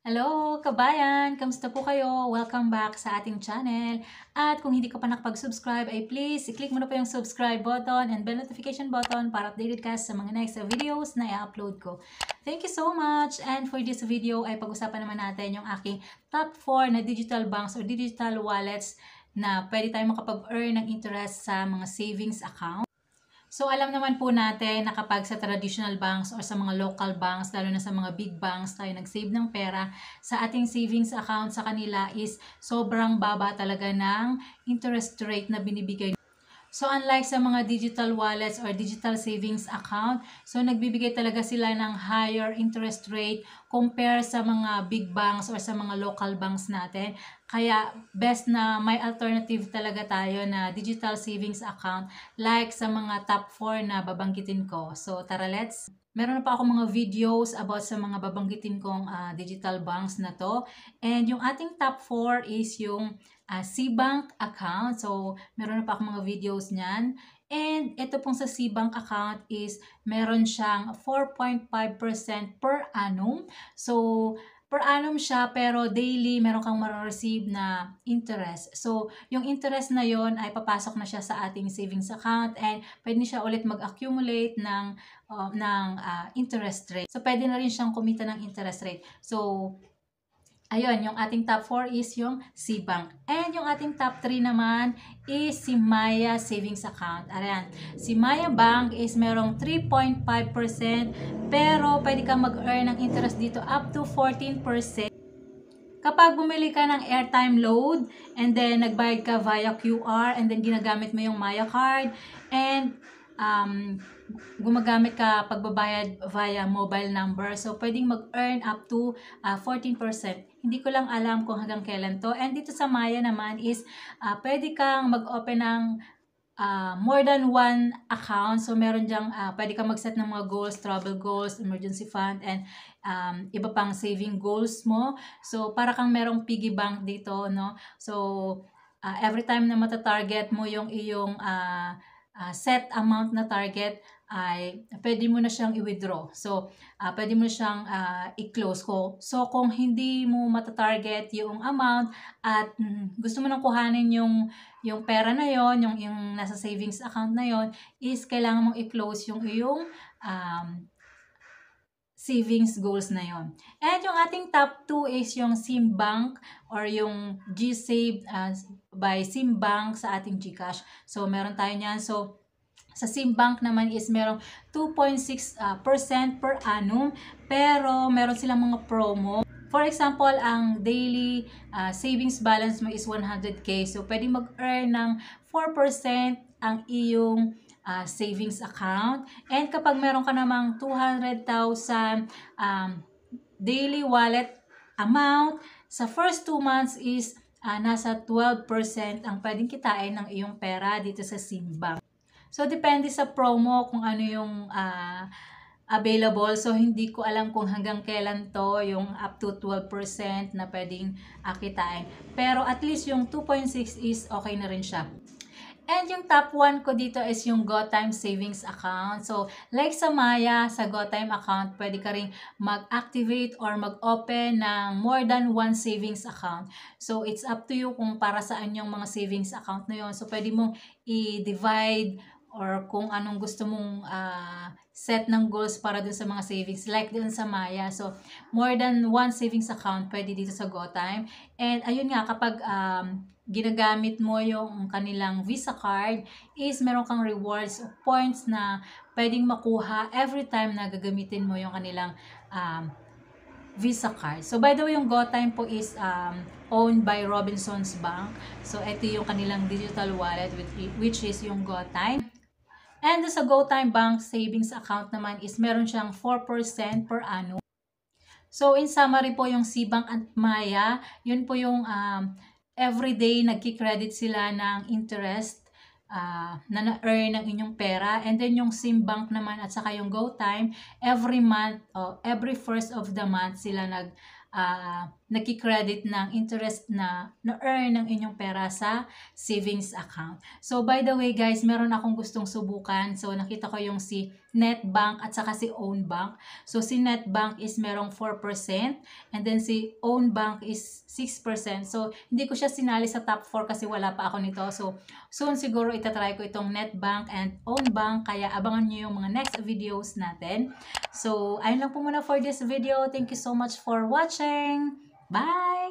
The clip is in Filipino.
Hello, kabayan! Kamusta po kayo? Welcome back sa ating channel. At kung hindi ka pa nakapag-subscribe, ay please, i-click mo na po yung subscribe button and bell notification button para updated ka sa mga next videos na i-upload ko. Thank you so much! And for this video, ay pag-usapan naman natin yung aking top 4 na digital banks or digital wallets na pwede tayong makapag-earn ng interest sa mga savings account. So, alam naman po natin na kapag sa traditional banks or sa mga local banks, lalo na sa mga big banks, tayo nag-save ng pera, sa ating savings account sa kanila is sobrang baba talaga ng interest rate na binibigay. So, unlike sa mga digital wallets or digital savings account, so nagbibigay talaga sila ng higher interest rate compare sa mga big banks or sa mga local banks natin. Kaya, best na may alternative talaga tayo na digital savings account like sa mga top 4 na babanggitin ko. So, tara let's! Meron na pa ako mga videos about sa mga babanggitin kong digital banks na to. And yung ating top 4 is yung CBank account. So, meron na pa akong mga videos niyan. And ito pong sa CBank account is meron siyang 4.5% per annum. So, per annum siya pero daily meron kang ma-receive na interest. So, yung interest na yon ay papasok na siya sa ating savings account and pwede siya ulit mag-accumulate ng interest rate. So, pwede na rin siyang kumita ng interest rate. So, ayun, yung ating top 4 is yung CBank. And yung ating top 3 naman is si Maya Savings Account. Ayan, si Maya Bank is merong 3.5% pero pwede kang mag-earn ng interest dito up to 14%. Kapag bumili ka ng airtime load and then nagbayad ka via QR and then ginagamit mo yung Maya card and gumagamit ka pagbabayad via mobile number. So, pwedeng mag-earn up to 14%. Hindi ko lang alam kung hanggang kailan to. And dito sa Maya naman is pwede kang mag-open ng more than one account. So, meron dyang pwede kang mag-set ng mga goals, travel goals, emergency fund, and iba pang saving goals mo. So, para kang merong piggy bank dito, no? So, every time na matatarget mo yung iyong set amount na target, ay pwede mo na siyang i-withdraw. So, pwede mo na siyang i-close ko. So, kung hindi mo matatarget yung amount at gusto mo nang kuhanin yung pera na yon, yung nasa savings account na yon, is kailangan mong i-close yung iyong savings goals na yon. And yung ating top 2 is yung Simbank or yung GSave by Simbank sa ating GCash. So, meron tayo niyan. So, sa Simbank naman is merong 2.6% per annum pero meron silang mga promo. For example, ang daily savings balance mo is 100k. So, pwede mag-earn ng 4% ang iyong savings account. And kapag meron ka namang 200,000 daily wallet amount, sa first 2 months is nasa 12% ang pwedeng kitain ng iyong pera dito sa Simbank. So, depende sa promo kung ano yung available. So, hindi ko alam kung hanggang kailan to yung up to 12% na pwedeng kitain. Pero at least yung 2.6 is okay na rin siya. And yung top 1 ko dito is yung GoTime Savings Account. So, like sa Maya, sa GoTime account, pwede ka rin mag-activate or mag-open ng more than one savings account. So, it's up to you kung para saan yung mga savings account na yun. So, pwede mong i-divide or kung anong gusto mong set ng goals para dun sa mga savings, like dun sa Maya. So, more than one savings account pwede dito sa GoTime. And ayun nga, kapag ginagamit mo yung kanilang Visa card, is meron kang rewards o points na pwedeng makuha every time na gagamitin mo yung kanilang Visa card. So, by the way, yung GoTime po is owned by Robinsons Bank. So, ito yung kanilang digital wallet which is yung GoTime. And sa GoTime Bank Savings Account naman is meron siyang 4% per annum. So, in summary po, yung CBank at Maya, yun po yung everyday nagki-credit sila ng interest na na-earn ng inyong pera. And then yung Simbank naman at saka yung GoTime, every month, every first of the month sila nagki-credit ng interest na na-earn ng inyong pera sa savings account. So, by the way guys, meron akong gustong subukan. So, nakita ko yung si Netbank at saka si Ownbank. So, si Netbank is merong 4% and then si Ownbank is 6%. So, hindi ko siya sinali sa top 4 kasi wala pa ako nito. So, soon siguro itatry ko itong Netbank and Ownbank. Kaya abangan nyo yung mga next videos natin. So, ayun lang po muna for this video. Thank you so much for watching. Bye!